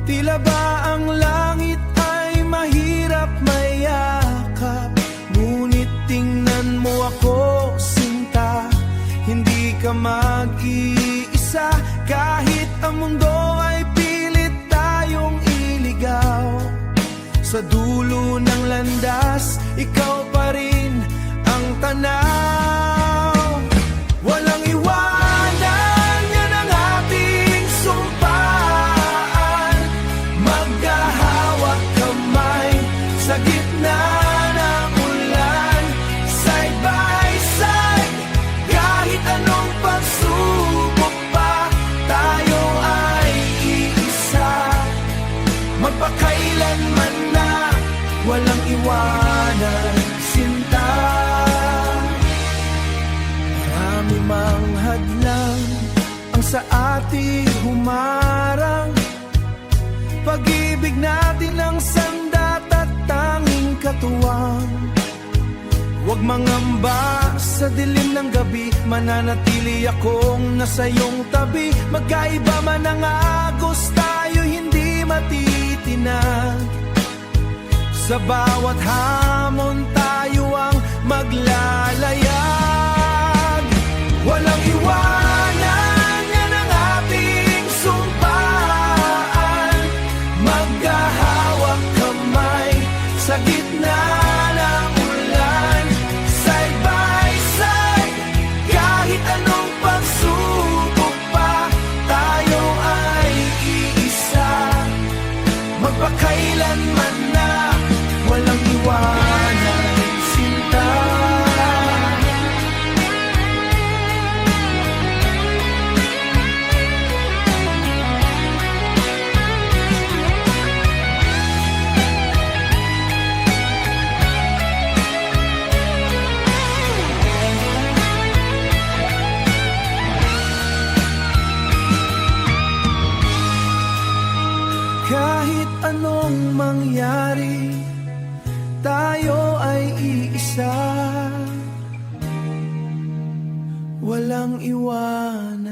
Tila ba ang langit ay mahirap mayakap, ngunit tingnan mo ako, sinta, hindi ka mag-iisa. Kahit ang mundo ay pilit tayong iligaw, sa dulo ng landas, ikaw pa rin ang tanaw. Walang iwanan, yan ang ating sumpaan. Maghahawak kamay sa gitna ng ulan, side by side. Kahit anong pagsubok pa, tayo ay iisa. Magpakailanman na walang iwanan, sinta. Marami mang hadlang ang sa ating humarang, pag-ibig natin ang sandat at tanging katuwang. Huwag mangamba sa dilim ng gabi, mananatili akong nasa iyong tabi. Magkaiba man ang agos, tayo hindi matitinag. Sa bawat hamon tayo ang maglalayag. Walang iwanan, yan ang ating sumpaan. Maghahawak kamay sa gitna ng ulan, side by side. Kahit anong pagsubok pa, tayo ay iisa. Magpakailanman na walang iwanan, sinta. Kahit anong mangyari, tayo ay iisa. Walang iwanan.